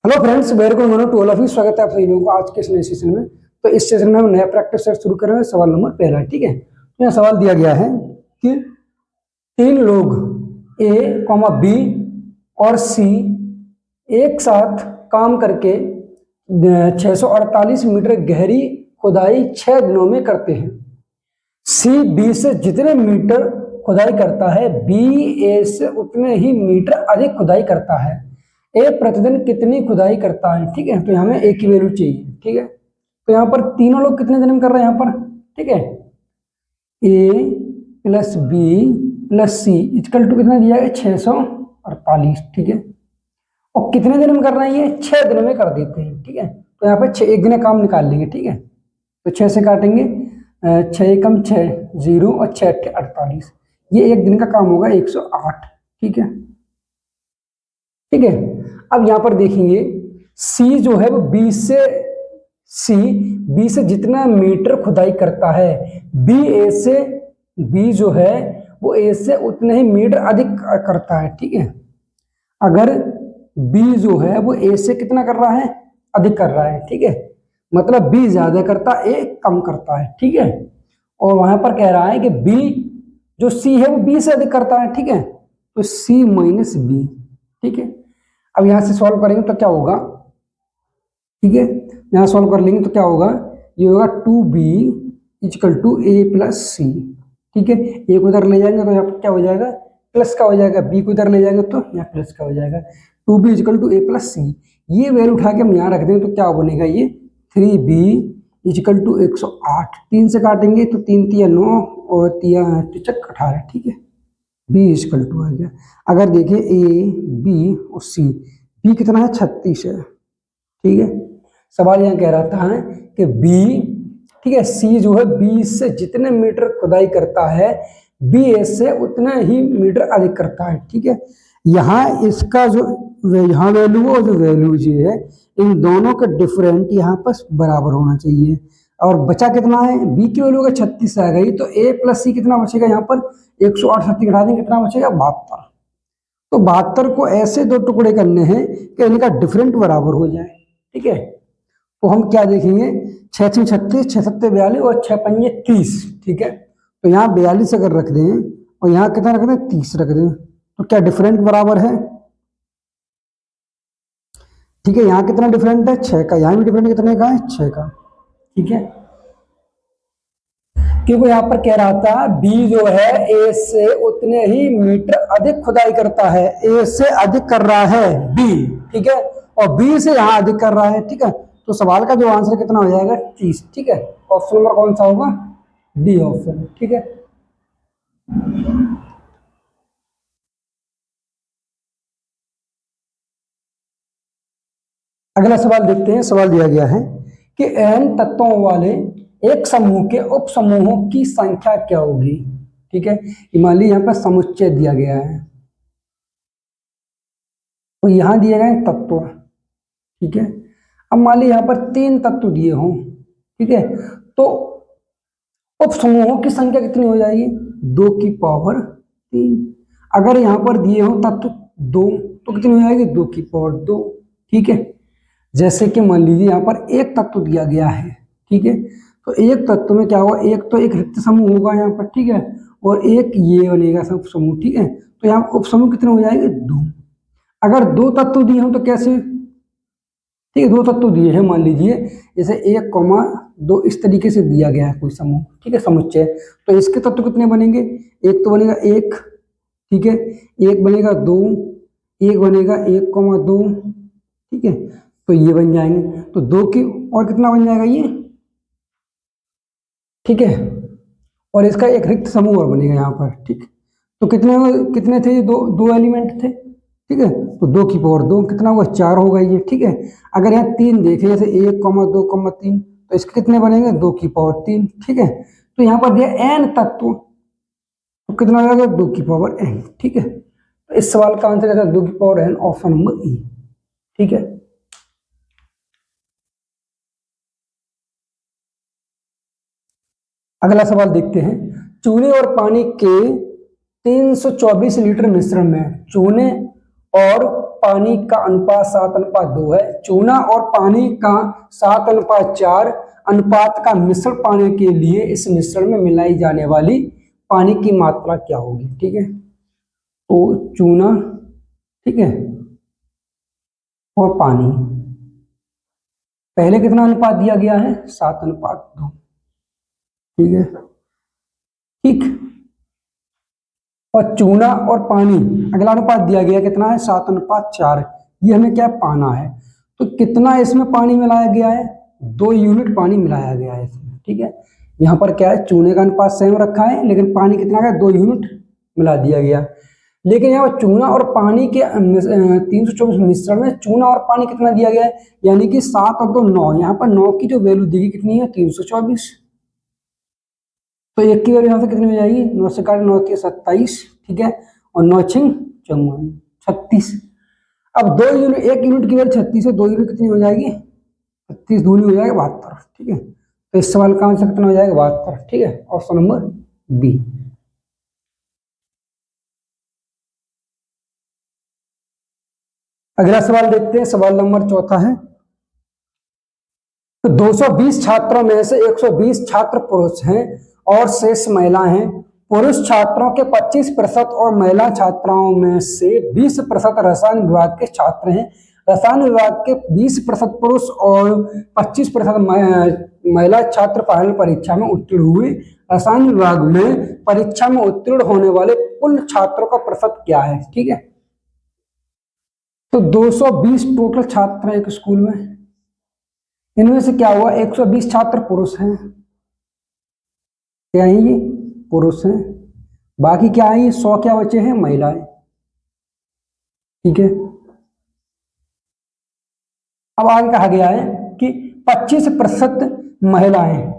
Hello friends, very good morning to all of you. स्वागत है आप सभी लोगों को आज के इस नए सेशन में। तो इस सेशन में हम नया प्रैक्टिस सेट शुरू करेंगे। सवाल नंबर पहला, ठीक है। तो यहाँ सवाल दिया गया है कि तीन लोग ए कॉमा बी और सी एक साथ काम करके 648 मीटर गहरी खुदाई 6 दिनों में करते हैं। सी बी से जितने मीटर खुदाई करता है, बी ए से उतने ही मीटर अधिक खुदाई करता है। ए प्रतिदिन कितनी खुदाई करता है, ठीक है। तो हमें ए की वैल्यू चाहिए, ठीक है। तो यहाँ पर तीनों लोग कितने दिन में कर रहे हैं यहाँ पर, ठीक है। A plus B plus C equal to कितना दिया है, 648, ठीक है। और कितने दिन में करना है ये, 6 दिन में कर देते हैं, ठीक है। तो यहाँ पे 6 एक दिन काम निकाल लेंगे, ठीक है। तो 6 से काटेंगे, 6 एकम 6 0 और 6 48, ये एक दिन का काम होगा 108, ठीक है, ठीक है। अब यहां पर देखेंगे सी जो है वो बी से जितना मीटर खुदाई करता है, बी जो है वो ए से उतने ही मीटर अधिक करता है, ठीक है। अगर बी जो है वो ए से कितना कर रहा है, अधिक कर रहा है, ठीक है। मतलब बी ज्यादा करता है, ए कम करता है, ठीक है। और वहां पर कह रहा है कि बी जो सी है वो बी से अधिक करता है, ठीक है। तो सी माइनस बी, ठीक है। अब यहां से सॉल्व करेंगे तो क्या होगा, ठीक है। यहां सॉल्व कर लेंगे तो क्या होगा, ये होगा 2b equal to A plus C, ठीक है। ए को इधर ले जाएंगे तो यहाँ पर क्या हो जाएगा, प्लस का हो जाएगा। बी को इधर ले जाएंगे तो यहाँ प्लस का हो जाएगा। 2b equal to A plus C, ये वैल्यू उठा के हम यहाँ रख देंगे तो क्या बनेगा, ये 3b इक्वल टू 108। 3 से काटेंगे तो 3 तिया 9 और तिया 18, ठीक है। बी इक्वल टू आ गया। अगर देखें ए बी और सी, बी कितना है, 36 है, ठीक है। सवाल यहाँ कह रहा था कि बी, ठीक है, सी जो है बी से जितने मीटर खुदाई करता है, बी ए से उतने ही मीटर अधिक करता है, ठीक है। यहाँ इसका जो यहाँ वैल्यू और जो वैल्यू जी है, इन दोनों का डिफरेंट यहाँ पर बराबर होना चाहिए। और बचा कितना है, बी की वैल्यू का 36 आ गई, तो ए प्लस सी कितना बचेगा, यहाँ पर 108 30 घटा देंगे, कितना बचेगा, 72। तो 72 को ऐसे दो टुकड़े करने हैं कि इनका डिफरेंट बराबर हो जाए, ठीक है। तो हम क्या देखेंगे, 6 6 36, 6 7 42 और 6 5 30, ठीक है। तो यहाँ 42 अगर रख दें और यहाँ कितना रख दें, 30 रख दें, तो क्या डिफरेंट बराबर है, ठीक है। यहाँ कितना डिफरेंट है, 6 का। यहाँ भी डिफरेंट कितने का है, 6 का, ठीक है। क्योंकि यहाँ पर कह रहा था बी जो है ए से उतने ही मीटर अधिक खुदाई करता है, ए से अधिक कर रहा है बी, ठीक है, और बी से यहाँ अधिक कर रहा है, ठीक है। तो सवाल का जो आंसर कितना हो जाएगा, 30, ठीक है। ऑप्शन नंबर कौन सा होगा, डी ऑप्शन, ठीक है। अगला सवाल देखते हैं। सवाल दिया गया है कि n तत्वों वाले एक समूह के उप समूहों की संख्या क्या होगी, ठीक है। मान लीजिए यहाँ पर समुच्चय दिया गया है, तो यहाँ दिए गए तत्व, ठीक है। अब मान लीजिए यहाँ पर 3 तत्व दिए हों, ठीक है। तो उप समूहों की संख्या कितनी हो जाएगी, 2 की पावर 3। अगर यहाँ पर दिए हों तत्व 2 तो कितनी हो जाएगी, 2 की पावर 2, ठीक है। जैसे कि मान लीजिए यहाँ पर एक तत्व दिया गया है, ठीक है। तो एक तत्व में क्या होगा, एक तो एक रिक्त समूह होगा यहाँ पर, ठीक है, और एक ये बनेगा सब समूह, ठीक है। तो यहाँ उप समूह कितने हो जाएंगे, 2। अगर 2 तत्व दिए हों तो कैसे, ठीक है, 2 तत्व दिए हैं, मान लीजिए जैसे 1,2 इस तरीके से दिया गया है कोई समूह, ठीक है, समुच्चय। तो इसके तत्व कितने बनेंगे, एक तो बनेगा 1, ठीक है, एक बनेगा 2, एक बनेगा 1,2, ठीक है। तो ये बन जाएंगे, तो 2 की और कितना बन जाएगा ये, ठीक है। और इसका एक रिक्त समूह और बनेगा यहाँ पर, ठीक। तो कितने कितने थे ये, 2 एलिमेंट थे, ठीक है। तो 2 की पावर 2 कितना हुआ, 4 होगा ये, ठीक है। अगर यहाँ 3 देखें, जैसे 1,2,3, तो इसके कितने बनेंगे, 2 की पावर 3, ठीक है। तो यहाँ पर दिया n तत्व, तो कितना हो जाएगा, 2 की पावर n, ठीक है। तो इस सवाल का आंसर है 2 की पावर n, ऑप्शन नंबर ई, ठीक है। अगला सवाल देखते हैं। चूने और पानी के 324 लीटर मिश्रण में चूने और पानी का अनुपात 7:2 है। चूना और पानी का 7:4 अनुपात का मिश्रण पाने के लिए इस मिश्रण में मिलाई जाने वाली पानी की मात्रा क्या होगी? ठीक है, तो चूना, ठीक है, और पानी, पहले कितना अनुपात दिया गया है? 7:2। ठीक है, ठीक। और चूना और पानी अगला अनुपात दिया गया कितना है? 7:4। ये हमें क्या पाना है, तो कितना इसमें पानी मिलाया गया है? 2 यूनिट पानी मिलाया गया है इसमें। ठीक है, यहाँ पर क्या है, चूने का अनुपात सेम रखा है, लेकिन पानी कितना का 2 यूनिट मिला दिया गया। लेकिन यहाँ पर चूना और पानी के 324 मिश्रण में चूना और पानी कितना दिया गया है, यानी कि 7 और 2 9। यहाँ पर 9 की जो वैल्यू दी गई कितनी है? 324। तो एक की वैल्यू यहाँ से कितनी हो जाएगी? 9 से काट 9 के 27। ठीक है, और 9 छिंग 54, 36। अब 2 यूनिट, 1 यूनिट की वैल्यू 36 है, 2 यूनिट कितनी हो जाएगी? 36 दूनी हो जाएगा 72। ठीक है, तो इस सवाल का आंसर कितना हो जाएगा? 72। ठीक है, ऑप्शन नंबर बी। अगला सवाल देखते हैं, सवाल नंबर 4 है। तो 220 छात्रों में से 120 छात्र पुरुष हैं और शेष महिलाएं हैं। पुरुष छात्रों के 25% और महिला छात्राओं में से 20% रसायन विभाग के छात्र हैं। रसायन विभाग के 20% पुरुष और 25% महिला छात्र फाइनल परीक्षा में उत्तीर्ण हुए। रसायन विभाग में परीक्षा में उत्तीर्ण होने वाले कुल छात्रों का प्रतिशत क्या है? ठीक है, तो 220 टोटल छात्र हैं एक स्कूल में, इनमें से क्या हुआ? 120 छात्र पुरुष हैं, क्या है ये? पुरुष हैं। बाकी क्या है? 100 क्या बचे हैं? महिलाएं। ठीक है, अब आगे कहा गया है कि 25% महिलाएं।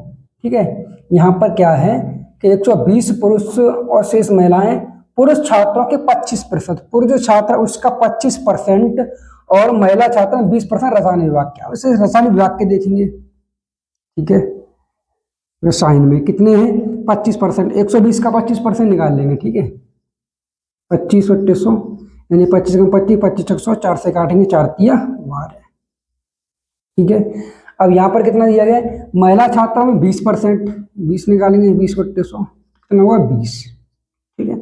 ठीक है, यहां पर क्या है कि 120 पुरुष और शेष महिलाएं। पुरुष छात्रों के 25%, पुरुष जो छात्र उसका 25% और महिला छात्र 20% रसायन विभाग के। वैसे रसायन विभाग के देखेंगे। ठीक है, रसायन में कितने हैं? 25%। 120 का 25% निकाल लेंगे। ठीक है, 25 बट्टे 100 यानी 25 का 25, 25 100, 4 से काटेंगे, 4 तिया 12। ठीक है, अब यहाँ पर कितना दिया गया है? महिला छात्रों में 20%, 20 निकालेंगे, 20 बट्टे 100 कितना हुआ? 20। ठीक है,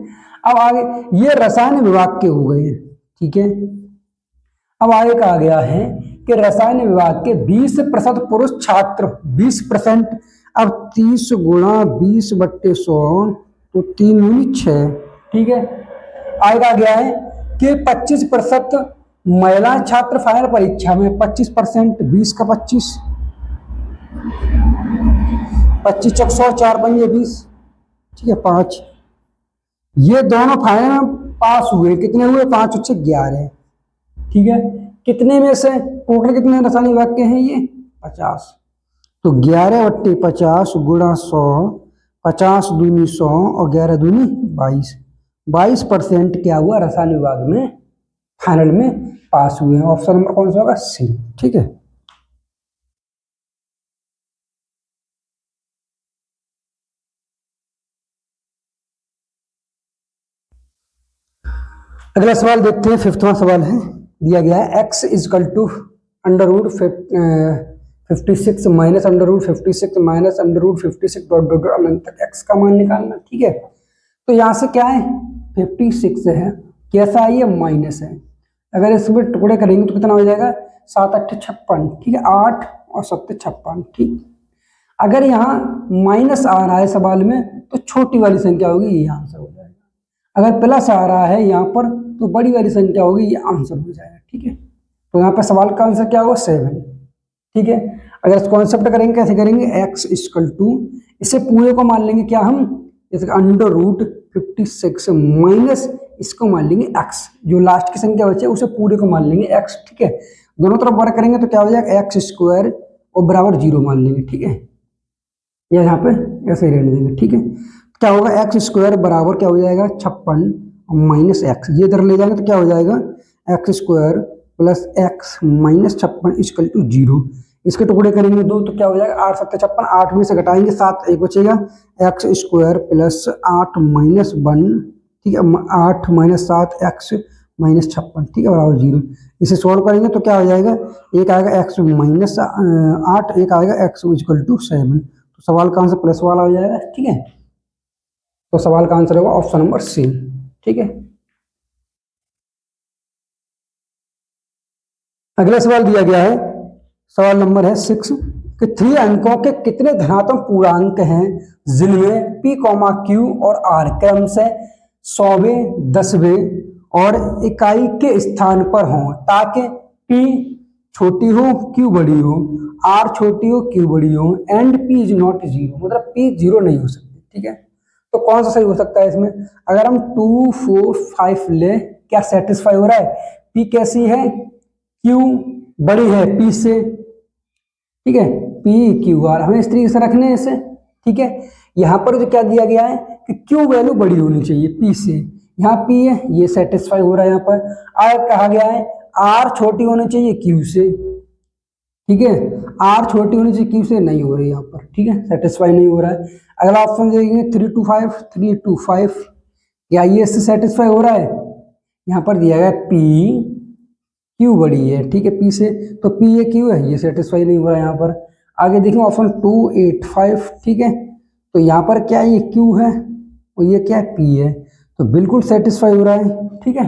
अब आगे ये रसायन विभाग के हो गए। ठीक है, अब आगे कहा गया है कि रसायन विभाग के 20% पुरुष छात्र 20%। अब 30 गुणा 20 बट्टे 100 तो 3 दूनी 6। ठीक है, आगे कहा गया है कि 25% महिला छात्र फाइनल परीक्षा में 25%, 20 का 25, 25 चक 100, 4 पंजे 20। ठीक है, 5। ये दोनों फाइनल में पास हुए। कितने हुए? 5 और 6 11। ठीक है, कितने में से टोटल कितने रसायन विभाग के हैं? ये 50। तो 11 बट्टे 50 गुणा 100, 50 दूनी 100 और 11 दूनी 22। 22% क्या हुआ? रसायन विभाग में फाइनल में पास हुए हैं। ऑप्शन नंबर कौन सा होगा? सी। ठीक है, अगला सवाल देखते हैं। 5वां सवाल है, दिया गया है x equal to under root 56 minus under root 56 minus under root 56 dot dot अनंत तक x का मान निकालना। ठीक है, तो यहाँ से क्या है? 56 है, कैसा है? ये माइनस है। अगर इसमें टुकड़े करेंगे तो कितना हो जाएगा? 7 8 56। ठीक है, 8 और 7 56। ठीक, अगर यहाँ माइनस आ रहा है सवाल में तो छोटी वाली संख्या होगी, ये आंसर हो जाएगा। अगर प्लस आ रहा है यहाँ पर तो बड़ी वाली संख्या होगी, ये आंसर हो जाएगा। ठीक है, तो यहाँ पर सवाल का आंसर क्या होगा? 7। ठीक है, अगर इस कॉन्सेप्ट करेंगे, कैसे करेंगे? x इक्वल टू, इसे पूरे को मान लेंगे क्या हम? जैसे अंडर रूट 56 माइनस इसको मान लेंगे x, जो लास्ट की संख्या बचे उसे पूरे को मान लेंगे x। ठीक है, दोनों तरफ वर्क करेंगे तो क्या हो जाएगा? x स्क्वायर और बराबर 0 मान लेंगे। ठीक है, या यहाँ पे ऐसे ही रहने देंगे। ठीक है, क्या होगा? एक्स स्क्वायर बराबर क्या हो जाएगा? 56 और माइनस एक्स, ये इधर ले जाएंगे तो क्या हो जाएगा? X square plus X minus 56 equal to 0। इसके टुकड़े करेंगे 2 तो क्या हो जाएगा? 8 7 56, 8 में से घटाएंगे 7, एक बचेगा। X square plus 8 minus 1। ठीक है, 8 माइनस 7 एक्स -56, ठीक है, बराबर 0। इसे सॉल्व करेंगे तो क्या हो जाएगा, एक आएगा x -8, एक आएगा x = 7। तो सवाल का आंसर प्लस वाला हो जाएगा, ठीक है। तो सवाल का आंसर होगा ऑप्शन नंबर सी, ठीक है। अगला सवाल दिया गया है, सवाल नंबर है 6 कि 3 अंकों के कितने धनात्मक पूर्णांक हैं जिनमें p, q और r क्रमशः 100वें, 10वें और इकाई के स्थान पर हों ताकि p छोटी हो, q बड़ी हो, r छोटी हो, q बड़ी हो एंड p इज नॉट 0, मतलब p 0 नहीं हो सकती, ठीक है। तो कौन सा सही हो सकता है इसमें, अगर हम 2, 4, 5 ले, क्या सेटिस्फाई हो रहा है, p कैसी है, q बड़ी है p से, ठीक है, p q r हमें इस तरीके से रखने हैं इसे, ठीक है। यहाँ पर जो क्या दिया गया है कि q वैल्यू बड़ी होनी चाहिए p से, यहाँ p है, ये सेटिस्फाई हो रहा है। यहाँ पर r कहा गया है r छोटी होनी चाहिए q से, ठीक है, r छोटी होनी चाहिए q से, नहीं हो रही है यहाँ पर, ठीक है, सेटिस्फाई नहीं हो रहा है। अगला ऑप्शन देखेंगे 3 to 5, 3 to 5, क्या ये इससे सेटिस्फाई हो रहा है, यहाँ पर दिया गया p q बड़ी है, ठीक है, p से, तो p है q है, ये सेटिस्फाई नहीं हो रहा है यहाँ पर। आगे देखेंगे ऑप्शन 2, 8, 5, ठीक है, तो यहाँ पर क्या ये q है और ये क्या है p है, तो बिल्कुल सेटिस्फाई हो रहा है, ठीक है।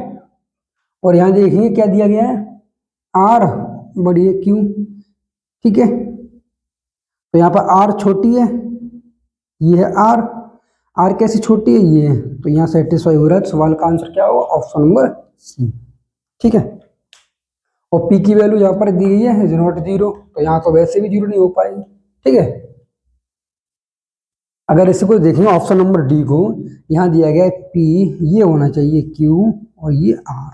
और यहाँ देखिए क्या दिया गया है, r बड़ी है q, ठीक है, तो यहाँ पर r छोटी है, ये है r कैसी छोटी है, ये है, तो यहाँ सेटिस्फाई हो रहा है। सवाल का आंसर क्या होगा, ऑप्शन नंबर सी, ठीक है। और p की वैल्यू यहाँ पर दी गई है इज नॉट 0, तो यहाँ तो वैसे भी 0 नहीं हो पाएगी, ठीक है। अगर इसे को देखेंगे ऑप्शन नंबर डी को, यहाँ दिया गया है p, ये होना चाहिए q और ये r,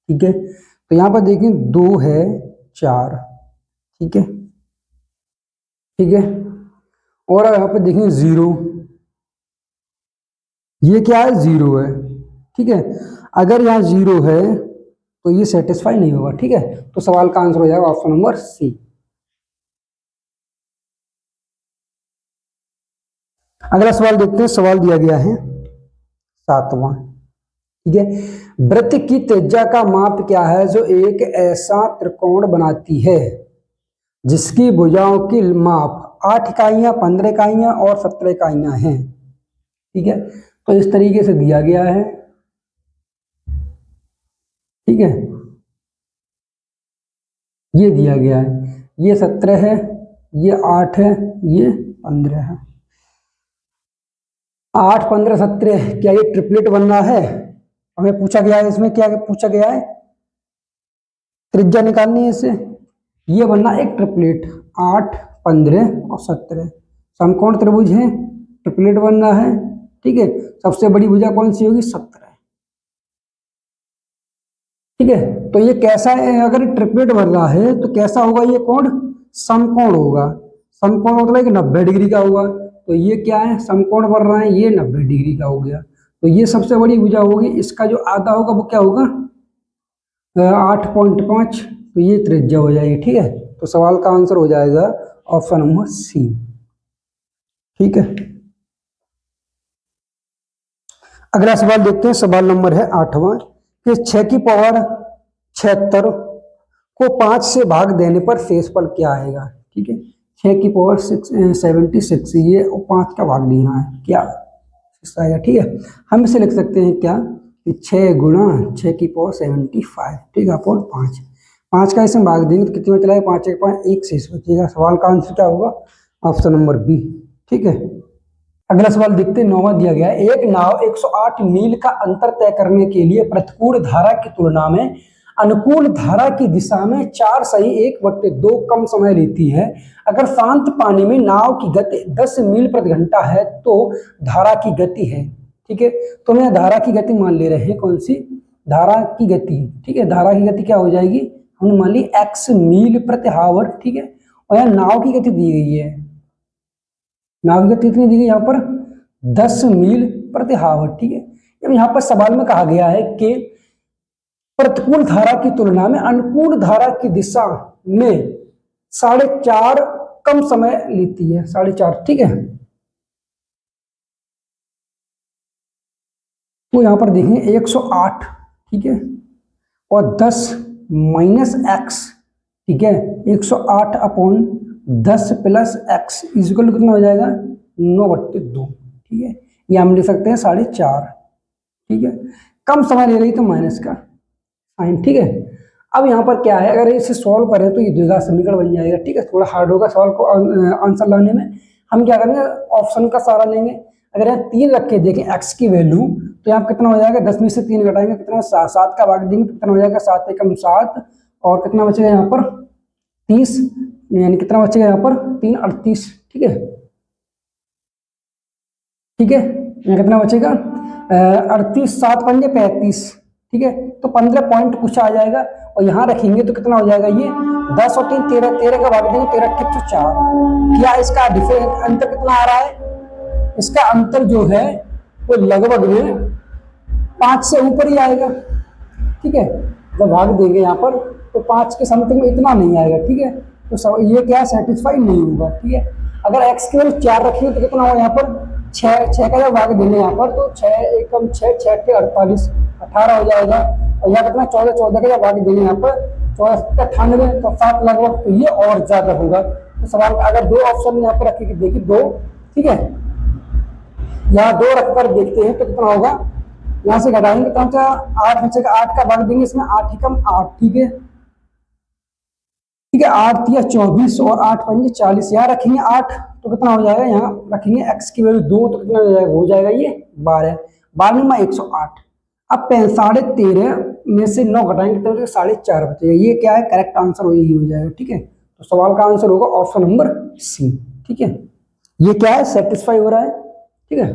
ठीक है। तो यहाँ पर देखें 2 है 4, ठीक है, ठीक है। और यहाँ पर देखें 0, ये क्या है 0 है, ठीक है। अगर यहाँ 0 है तो ये सेटिस्फाई नहीं होगा, ठीक है। तो सवाल का आंसर हो जाएगा ऑप्शन नंबर सी। अगला सवाल देखते हैं, सवाल दिया गया है 7वां, ठीक है। वृत्त की त्रिज्या का माप क्या है जो एक ऐसा त्रिकोण बनाती है जिसकी भुजाओं की माप 8 इकाइयां, 15 इकाइयां और 17 इकाइयां हैं, ठीक है। तो इस तरीके से दिया गया है, ठीक है, ये दिया गया है, ये 17 है, ये 8 है, ये 15 है। 8, 15, 17, क्या ये ट्रिपलेट बनना है, हमें पूछा गया है, इसमें क्या पूछा गया है, त्रिज्या निकालनी है इससे, ये बनना एक ट्रिपलेट, 8, 15 और 17 समकोण त्रिभुज है, ट्रिपलेट बनना है, ठीक है। सबसे बड़ी भुजा कौन सी होगी, 17, ठीक है। तो ये कैसा है, अगर ट्रिपलेट बन रहा है तो कैसा होगा, ये कोण समकोण होगा, समकोण मतलब कि 90 डिग्री का होगा, तो ये क्या है, समकोण बन रहा है, ये 90 डिग्री का हो गया, तो ये सबसे बड़ी भुजा होगी, इसका जो आधा होगा वो क्या होगा 8.5, तो ये त्रिज्या हो जाएगी, ठीक है। तो सवाल का आंसर हो जाएगा ऑप्शन नंबर सी, ठीक है। अगला सवाल देखते हैं, सवाल नंबर है 8वां कि 6 की पावर 76 को 5 से भाग देने पर शेषफल क्या आएगा, ठीक है। 6 की पावर 76, ये 5 का भाग देना है, क्या आएगा, ठीक है। हम इसे लिख सकते हैं क्या कि 6 गुणा 6 की पावर 75, ठीक है, अपॉन 5, 5 का इसमें भाग देंगे तो कितने में चला है, 5 एक 5, 1 शेष बचेगा। सवाल का आंसर क्या होगा, ऑप्शन नंबर बी, ठीक है। अगला सवाल देखते हैं, 9वां दिया गया है, एक नाव 108 मील का अंतर तय करने के लिए प्रतिकूल धारा की तुलना में अनुकूल धारा की दिशा में 4 सही 1/2 कम समय लेती है। अगर शांत पानी में नाव की गति 10 मील प्रति घंटा है तो धारा की गति है, ठीक है। तो मैं धारा की गति मान ले रहे हैं, कौन सी, धारा की गति, ठीक है। धारा की गति क्या हो जाएगी, हमने मान ली x मील प्रति हावर, ठीक है। और यहाँ नाव की गति दी गई है, नाव की गति कितनी दी गई यहाँ पर 10 मील प्रति हावर, ठीक है। अब यहाँ पर सवाल में कहा गया है कि प्रतिकूल धारा की तुलना में अनुकूल धारा की दिशा में 4.5 कम समय लेती है, 4.5, ठीक है। तो यहाँ पर देखेंगे 108, ठीक है, और 10 माइनस एक्स, ठीक है, 108 अपॉन 10 प्लस एक्स इक्वल कितना हो जाएगा 9/2, ठीक है, ये हम लिख सकते हैं 4.5, ठीक है। कम समय ले रही तो माइनस का साइन, ठीक है। अब यहाँ पर क्या है, अगर इसे सॉल्व करें तो ये द्विघात समीकरण बन जाएगा, ठीक है। थोड़ा हार्ड होगा सॉल्व को आंसर लाने में। हम क्या करेंगे, ऑप्शन का सहारा लेंगे। अगर यहाँ 3 रख के देखें एक्स की वैल्यू, तो यहाँ कितना हो जाएगा, 10 में से 3 घटाएंगे कितना, 7 का भाग देंगे तो कितना हो जाएगा 7 एकम 7, और कितना बचेगा यहाँ पर 30, यानी कितना बचेगा यहाँ पर 3 38, ठीक है, ठीक है। यहाँ कितना बचेगा 38, 7 पंजे 35, ठीक है। तो 15 पॉइंट कुछ आ जाएगा, और यहाँ रखेंगे तो कितना हो जाएगा ये 10 और 3 13, 13 का भाग देंगे 13 ठीक तो 4। क्या इसका डिफरेंस अंतर कितना आ रहा है, इसका अंतर जो है वो लगभग में 5 से ऊपर ही आएगा, ठीक है। जब भाग देंगे यहाँ पर तो 5 के समथिंग में इतना नहीं आएगा, ठीक है। तो ये क्या सेटिस्फाई नहीं होगा, ठीक है। अगर एक्स केवल 4 रखेंगे तो कितना होगा यहाँ पर 6 का जब भाग देंगे यहाँ पर तो 6 एकम 6, 6 के 48, 18 हो जाएगा, और यहाँ कितना 14, 14 का जब भाग देंगे यहाँ पर 14 98 तो 7 लगभग, तो ये और ज्यादा होगा। तो सवाल अगर 2 ऑप्शन यहाँ पर रखेंगे, देखिए 2, ठीक है, यहाँ 2 रखकर देखते हैं तो कितना होगा, यहाँ से घटाएंगे तो 8 बचेगा, 8 का भाग देंगे इसमें 8 एकम 8, ठीक है, ठीक है। 8 या 24 और 8 पंजे 40, यहाँ रखेंगे 8 तो कितना हो जाएगा, यहाँ रखेंगे एक्स की वैल्यू 2 तो कितना हो जाएगा ये 12, 12 में 108। अब 13.5 में से 9 घटाएंगे तो 4.5 बचेगा, ये क्या है करेक्ट आंसर यही हो जाएगा, ठीक है। तो सवाल का आंसर होगा ऑप्शन नंबर सी, ठीक है। ये क्या है सेटिस्फाई हो रहा है, ठीक है।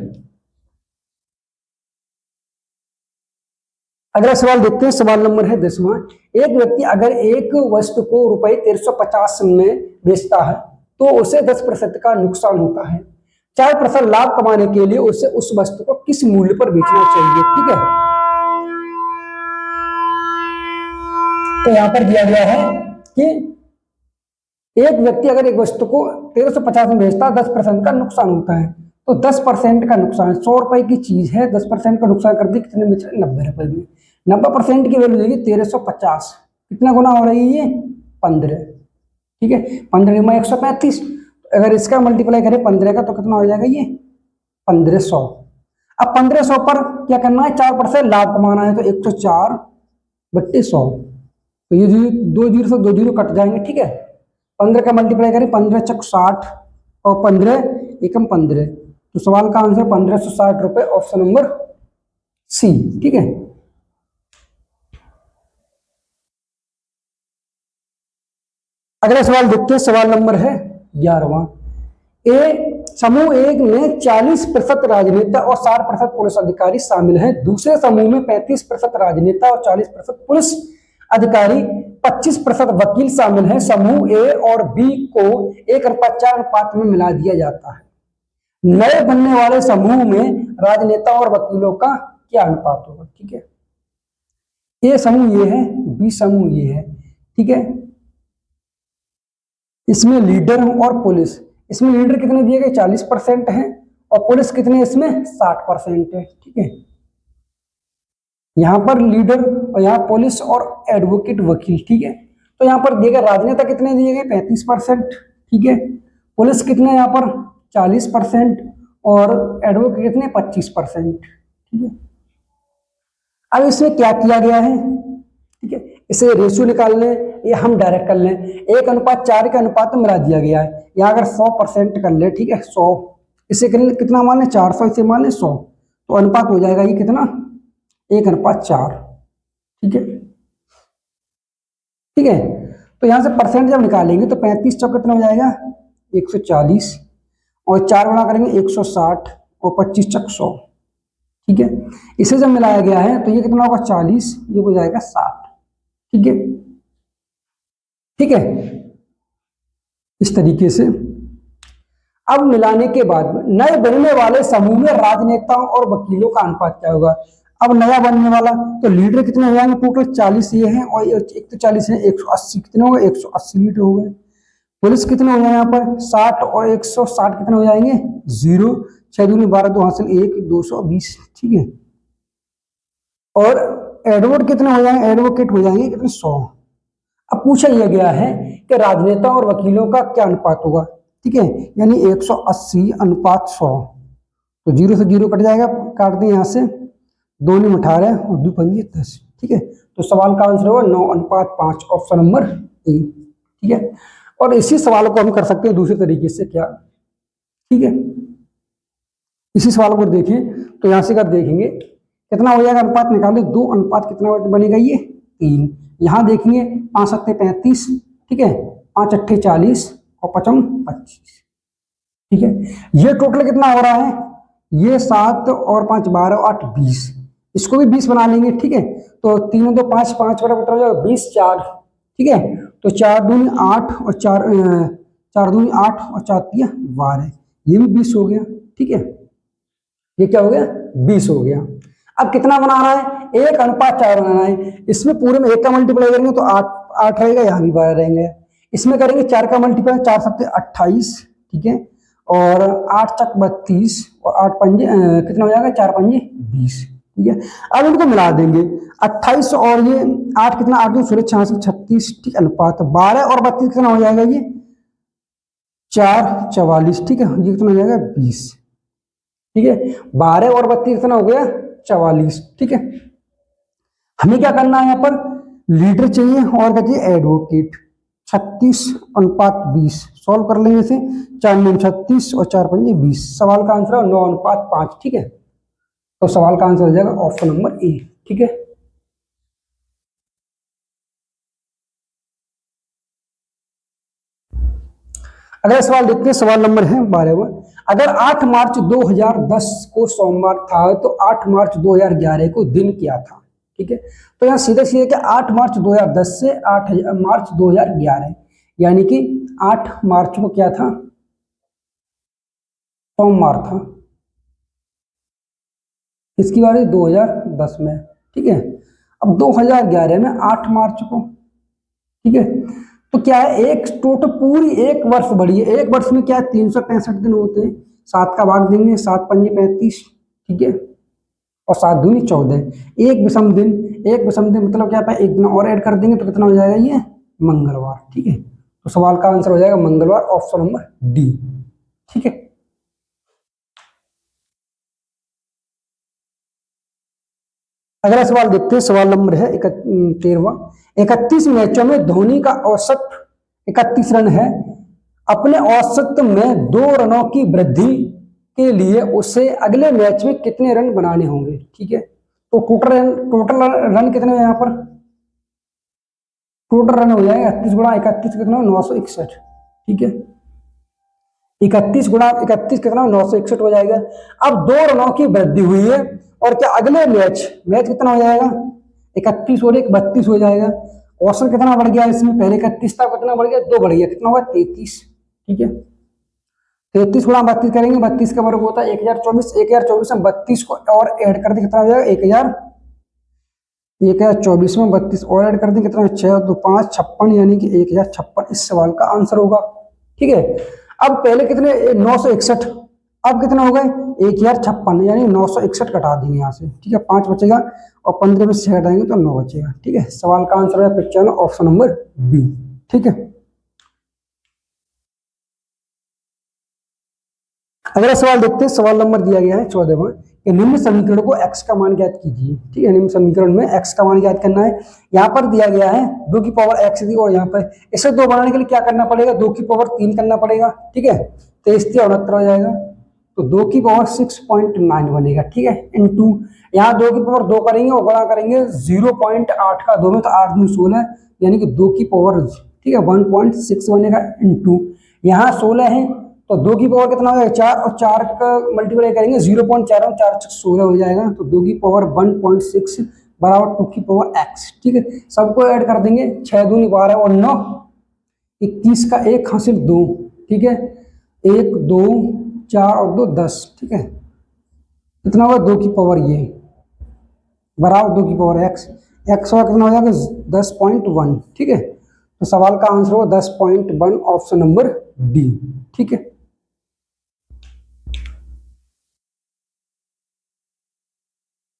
अगला सवाल देखते हैं, सवाल नंबर है 10वां। एक व्यक्ति अगर एक वस्तु को रुपए 1350 में बेचता है तो उसे 10% का नुकसान होता है। 4% लाभ कमाने के लिए उसे उस वस्तु को किस मूल्य पर बेचना चाहिए, ठीक है। तो यहां पर दिया गया है कि एक व्यक्ति अगर एक वस्तु को 1350 में बेचता है 10% का नुकसान होता है, तो 10% का नुकसान 100 रुपए की चीज है, 10% का नुकसान कर दी कितने में, 90 रुपए में। 90% की वैल्यू देगी 1350, कितना गुना हो रही है ये 15, ठीक है। 15 में 135, अगर इसका मल्टीप्लाई करें 15 का तो कितना हो जाएगा ये 1500। अब 1500 पर क्या करना है, 4% लाभ कमाना है, तो 104/100, तो ये 2 जीरो से 2 जीरो कट जाएंगे, ठीक है। 15 का मल्टीप्लाई करें 15 चक 60 और 15 एकम 15, तो सवाल का आंसर 1560 रुपए, ऑप्शन नंबर सी, ठीक है। अगला सवाल देखते हैं, सवाल नंबर है 11वां। समूह 1 में 40% राजनेता और 60% पुलिस अधिकारी शामिल हैं। दूसरे समूह में 35% राजनेता और 40% पुलिस अधिकारी, 25% वकील शामिल हैं। समूह ए और बी को 1:4 अनुपात में मिला दिया जाता है। नए बनने वाले समूह में राजनेता और वकीलों का क्या अनुपात होगा, ठीक है। ए समूह ये है, बी समूह ये है, ठीक है। इसमें लीडर और पुलिस, इसमें लीडर कितने दिए गए 40% हैं और पुलिस कितने इसमें 60% है, ठीक है। यहां पर लीडर और यहाँ पुलिस और एडवोकेट वकील, ठीक है। तो यहाँ पर दिए गए राजनेता कितने दिए गए 35%, ठीक है। पुलिस कितने यहाँ पर 40% और एडवोकेट कितने 25%, ठीक है। अब इसमें क्या किया गया है, ठीक है, इसे रेशियो निकाल लें या हम डायरेक्ट कर लें। 1:4 के अनुपात में मिला दिया गया है। यहाँ अगर 100% कर ले, ठीक है, 100 इसे कितना मान लें 400, इसे मान लें 100, तो अनुपात हो जाएगा ये कितना 1:4, ठीक है, ठीक है। तो यहाँ से परसेंट जब निकालेंगे तो 35 चौक कितना हो जाएगा 140 और 4 गुणा करेंगे 160 और 25 चक 100, ठीक है। इसे जब मिलाया गया है तो ये कितना होगा 40, ये हो जाएगा 60, ठीक है, ठीक है। इस तरीके से अब मिलाने के बाद नए बनने वाले समूह में राजनेताओं और वकीलों का अनुपात क्या होगा। अब नया बनने वाला तो लीडर कितने हो जाएंगे, टोटल 40 ये हैं और एक तो 40 है, 180 कितने हो गए 180 लीडर हो गए। पुलिस कितने हो जाएंगे यहाँ पर 60 और 160 कितने हो जाएंगे 0, 6 दूनी 12, 2 हासिल 1, 220, ठीक है। और एडवोकेट कितने हो जाएंगे, एडवोकेट हो जाएंगे कितने 100। अब पूछा यह गया है कि राजनेता और वकीलों का क्या अनुपात होगा, ठीक है, यानी 180 अनुपात 100। तो 0 से 0 कट जाएगा, काट दें यहाँ से, 2 × 18 और 2 × 5 = 10, ठीक है। तो सवाल का आंसर होगा 9:5, ऑप्शन नंबर ए, ठीक है। और इसी सवाल को हम कर सकते हैं दूसरे तरीके से, क्या, ठीक है। इसी सवाल को देखें तो यहाँ से कर देखेंगे कितना हो जाएगा, अनुपात निकाले, 2 अनुपात कितना बनेगा, ये 3। यहाँ देखेंगे 5 × 7 = 35, ठीक है, 5 × 8 = 40 और 5 × 25, ठीक है। ये टोटल कितना हो रहा है, ये 7 और 5 12 और 8 20, इसको भी 20 बना लेंगे, ठीक है। तो 3 × 2 5, 5 बड़ा कितना हो जाएगा 20, 4, ठीक है। तो 4 दूनी 8 और 4 दूनी 8 और 4 3 12, ये भी 20 हो गया, ठीक है। ये क्या हो गया, 20 हो गया। अब कितना बनाना है, 1:4 बनाना है। इसमें पूरे में 1 का मल्टीप्लाई करेंगे तो 8 रहेगा, यहाँ भी 12 रहेंगे। इसमें करेंगे 4 का मल्टीप्लाई, 4 × 7 = 28, ठीक है, और 8 × 32 और 8 × 5 कितना हो जाएगा, 4 × 5 = 20, ठीक है। अब इनको मिला देंगे, 28 और ये 8 कितना, 8 2 16 66 36, ठीक, अनुपात 12 और 32 कितना हो जाएगा, ये 4 44, ठीक है, ये कितना हो जाएगा 20, ठीक है। 12 और 32 कितना हो गया 44, ठीक है। हमें क्या करना है, यहाँ पर लीडर चाहिए और क्या चाहिए, एडवोकेट। 36:20 सॉल्व कर लेंगे इसे, 4 × 9 = 36 और 4 × 5 = 20। सवाल का आंसर है 9:5, ठीक है। तो सवाल का आंसर हो जाएगा ऑप्शन नंबर ए, ठीक है। अगला सवाल देखते हैं, सवाल नंबर है 12वां। अगर 8 मार्च 2010 को सोमवार था तो 8 मार्च 2011 को दिन क्या था, ठीक है। तो यहाँ सीधे सीधे कि 8 मार्च 2010 से 8 मार्च 2011, यानी कि 8 मार्च को क्या था, सोमवार था। इसकी बारी 2010 में, ठीक है। अब 2011 में 8 मार्च को, ठीक है, तो क्या है, एक टोटल पूरी एक वर्ष बढ़ी है। एक वर्ष में क्या है, 365 दिन होते हैं, 7 का भाग देंगे, 7 × 5 = 35, ठीक है, और 7 दूनी 14, एक विषम दिन। एक विषम दिन मतलब क्या है, एक दिन और ऐड कर देंगे तो कितना हो जाएगा, ये मंगलवार, ठीक है। तो सवाल का आंसर हो जाएगा मंगलवार, ऑप्शन नंबर डी, ठीक है। अगला सवाल देखते हैं, सवाल नंबर है 13वां। 31 मैचों में धोनी का औसत 31 रन है। अपने औसत में 2 रनों की वृद्धि के लिए उसे अगले मैच में कितने रन बनाने होंगे, ठीक है। तो टोटल रन कितने हैं यहाँ पर, टोटल रन हो जाएगा 31 × 31 कितना, 961, ठीक है। 31 × 31 कितना, 961 हो जाएगा। अब 2 रनों की वृद्धि हुई है और क्या अगले मैच कितना हो जाएगा, 31 और 1 32 हो जाएगा। औसत कितना बढ़ गया इसमें, पहले 31 था, कितना बढ़ गया, 2 बढ़ गया, कितना होगा 33, ठीक है। 33 × 32 करेंगे, 32 का वर्ग होता है 1024, 1024 में 32 को और ऐड कर दें कितना हो जाएगा 1024 में 32 और ऐड कर दें कितना, 6 2 5 56, यानी कि 1056 इस सवाल का आंसर होगा, ठीक है। अब पहले कितने 961, अब कितना हो गए 1056, यानी 961 कटा देंगे यहाँ से, ठीक है, 5 बचेगा और 15 में से हटाएंगे तो 9 बचेगा, ठीक है। सवाल का आंसर है 95, ऑप्शन नंबर बी, ठीक है। अगला सवाल देखते हैं, सवाल नंबर दिया गया है 14वां, कि निम्न समीकरण को x का मान ज्ञात कीजिए, ठीक है। निम्न समीकरण में x का मान ज्ञात करना है। यहाँ पर दिया गया है 2 की पावर x दी, और यहाँ पर इसे 2 बनाने के लिए क्या करना पड़ेगा, 2 की पावर 3 करना पड़ेगा, ठीक है। 23 69 हो जाएगा, तो 2 की पावर 6.9 बनेगा, ठीक है, इंटू यहाँ 2 की पावर 2 करेंगे और गुणा करेंगे 0.8 का 2 में, तो 8 दूनी 16, यानी कि 2 की पावर, ठीक है, 1.6 बनेगा, इंटू यहाँ 16 है तो 2 की पावर कितना हो जाएगा 4, और 4 का मल्टीप्लाई करेंगे 0.4 और 4 16 हो जाएगा, तो 2 की पावर 1.6 बराबर 2 की पावर x, ठीक है। सबको ऐड कर देंगे, 6 दूनी 12 और 9 21 का 1 हासिल 2, ठीक है, 1 2 4 और 2 10, ठीक है। कितना होगा 2 की पावर ये बराबर 2 की पावर x, x का कितना हो जाएगा 10.1, ठीक है। तो सवाल का आंसर होगा 10.1, ऑप्शन नंबर डी, ठीक है।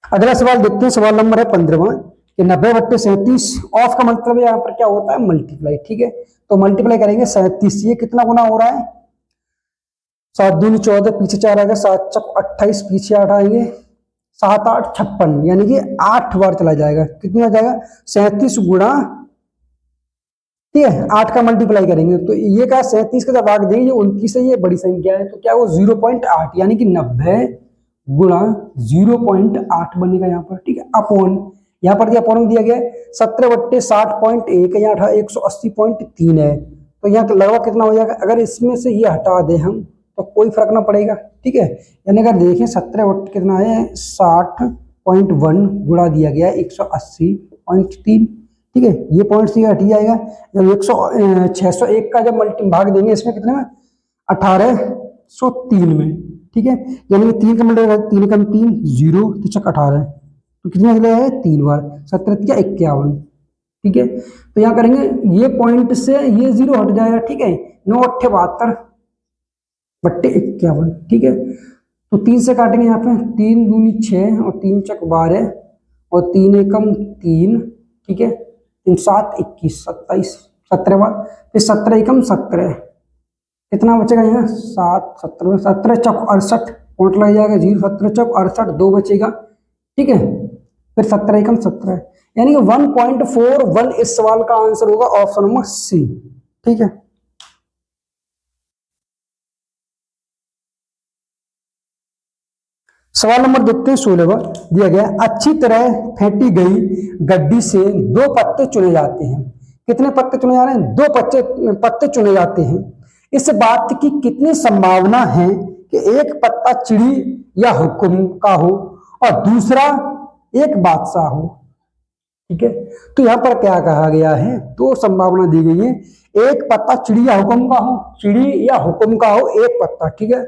अगला सवाल देखते हैं, सवाल नंबर है 15वां। कि 90/37। ऑफ का मतलब यहाँ पर क्या होता है, मल्टीप्लाई। ठीक है, तो मल्टीप्लाई करेंगे 37, ये कितना गुना हो रहा है, 7 दूनी 14, पीछे 4 आएगा, 7 चक 28, पीछे 8 आएंगे, 7 8 56, यानी कि 8 बार चला जाएगा। कितना जाएगा, 37 गुणा, ठीक है, 8 का मल्टीप्लाई करेंगे तो ये क्या, 37 का जब भाग देंगे, ये 29 है, ये बड़ी संख्या है, तो क्या वो 0.8 यानी कि 90 गुणा 0.8 बनेगा यहाँ पर। ठीक है, अपॉन, यहाँ पर अपॉन दिया गया है 17/60.1 यहाँ 180.3 है, तो यहाँ तो लगभग कितना हो जाएगा, अगर इसमें से ये हटा दें हम तो कोई फर्क ना पड़ेगा। ठीक है, यानी अगर देखें 17 कितना है, 60.1 गुणा दिया गया है 180.3। ठीक है, ये पॉइंट से हट जाएगा, जब 601 का जब मल्टी भाग देंगे इसमें कितने में, 1803 में। ठीक है, यानी कि 3 का मल्टीप्लाई, 3 का 3 0 तिचक 18, तो कितना चला है, 3 बार, 17 या 51। ठीक है, तो यहाँ करेंगे, ये पॉइंट से ये 0 हट जाएगा। ठीक है, 9 8 72/51। ठीक है, तो 3 से काटेंगे यहाँ पे, 3 दूनी 6 और 3 चक 12 और 3 एकम 3। ठीक है, 3 7 21 27, 17 बार, फिर 17 एकम 17, कितना बचेगा यहाँ, 7 17 17 चौक 68, पॉइंट लग जाएगा 0, 17 चौक 68, 2 बचेगा। ठीक है, फिर 17 एकम 17, यानी कि 1.41 इस सवाल का आंसर होगा ऑप्शन नंबर सी। ठीक है, सवाल नंबर देखते हैं 16वां, दिया गया, अच्छी तरह फेंटी गई गड्डी से 2 पत्ते चुने जाते हैं। कितने पत्ते चुने जा रहे हैं, 2 पत्ते चुने जाते हैं। इस बात की कितनी संभावना है कि एक पत्ता चिड़ी या हुक्म का हो और दूसरा एक बादशाह हो। ठीक है, तो यहाँ पर क्या कहा गया है, 2 संभावना दी गई है, एक पत्ता चिड़ी या हुक्म का हो, चिड़ी या हुक्म का हो एक पत्ता। ठीक है,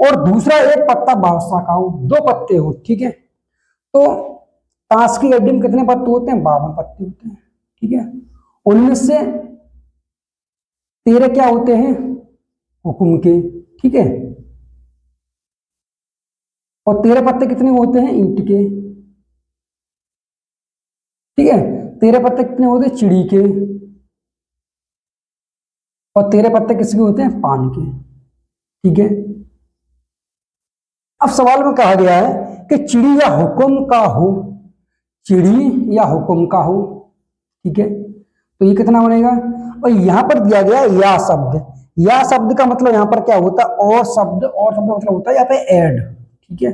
और दूसरा एक पत्ता बादशाह का हो, 2 पत्ते हो। ठीक है, तो ताश की गड्डी में कितने पत्ते होते हैं, 52 पत्ते होते हैं। ठीक है, उनमें से 13 क्या होते हैं, हुक्म के। ठीक है, और 13 पत्ते कितने होते हैं, ईंट के। ठीक है, 13 पत्ते कितने होते हैं, चिड़ी के, और 13 पत्ते किसके होते हैं, पान के। ठीक है, अब सवाल में कहा गया है कि चिड़ी या हुक्म का हो, चिड़ी या हुक्म का हो। ठीक है, तो ये कितना बनेगा, और यहां पर दिया गया या शब्द, या शब्द का मतलब यहां पर क्या होता है, और शब्द, और शब्द मतलब होता है यहाँ पे ऐड। ठीक है,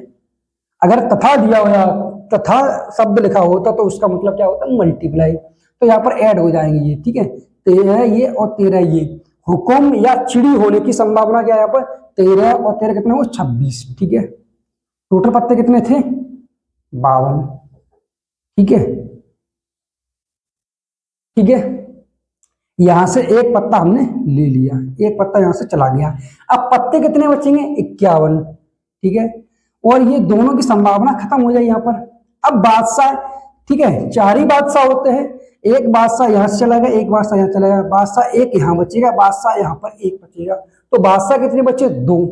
अगर तथा दिया हुआ, तथा शब्द लिखा होता तो उसका मतलब क्या होता है, मल्टीप्लाई, तो यहाँ पर ऐड हो जाएंगे ये। ठीक है, 13 ये और 13 ये, हुक्म या चिड़ी होने की संभावना क्या है यहाँ पर, 13 और 13 कितने हो, 26। ठीक है, टोटल पत्ते कितने थे, 52। ठीक है, ठीक है, यहां से एक पत्ता हमने ले लिया, एक पत्ता यहां से चला गया, अब पत्ते कितने बचेंगे, 51। ठीक है, और ये दोनों की संभावना खत्म हो जाए यहाँ पर। अब बादशाह, ठीक है, 4 ही बादशाह होते हैं, एक बादशाह यहां से चला गया, एक बादशाह यहाँ चला गया, बादशाह एक यहाँ बचेगा, बादशाह यहाँ पर एक बचेगा, तो बादशाह कितने बचे, 2।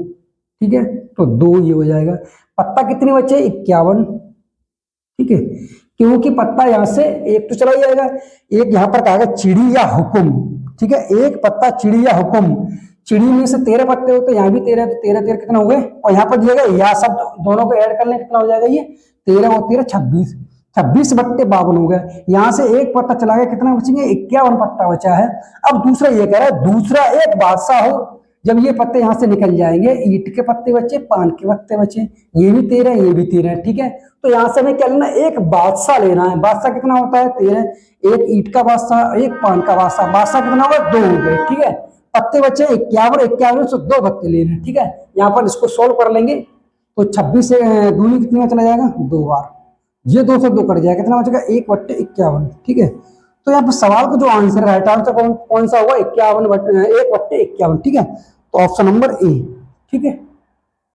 ठीक है, तो 2 ये हो जाएगा, पत्ता कितने बचे, 51। ठीक है, क्योंकि पत्ता यहां से एक तो चला जाएगा, एक यहां पर कहा चिड़ी या हुक्म। ठीक है, एक पत्ता चिड़ी या हुक्म, चिड़ी में से 13 पत्ते होते, यहाँ भी 13, तो 13 13 कितना हो गए, और यहाँ पर दिया गया या शब्द, दोनों को ऐड कर लें कितना हो जाएगा, ये 13 और 13 26, 26/52 हो गया। यहाँ से एक पत्ता चला गया, कितना बचेंगे, 51 पत्ता बचा है। अब दूसरा ये कह रहा है दूसरा एक बादशाह हो, जब ये पत्ते यहां से निकल जाएंगे, ईंट के पत्ते बचे, पान के पत्ते बचे, ये भी 13, ये भी 13। ठीक है, तो यहां से हमें क्या लेना, एक बादशाह लेना है। बादशाह कितना होता है, 13, एक ईंट का बादशाह, एक पान का बादशाह, बादशाह कितना होगा, 2 हो गए। ठीक है, पत्ते बचे 51, 51 से 2 पत्ते लेने। ठीक है, यहाँ पर इसको सोल्व कर लेंगे तो 26 से दूनी कितने में चला जाएगा, 2 बार, ये 2 से 2 कट जाएगा, कितना बचेगा, 1/51। ठीक है, तो यहाँ पर सवाल का जो आंसर राइट आंसर कौन सा होगा, 51 1/51। ठीक है, तो ऑप्शन नंबर ए। ठीक है।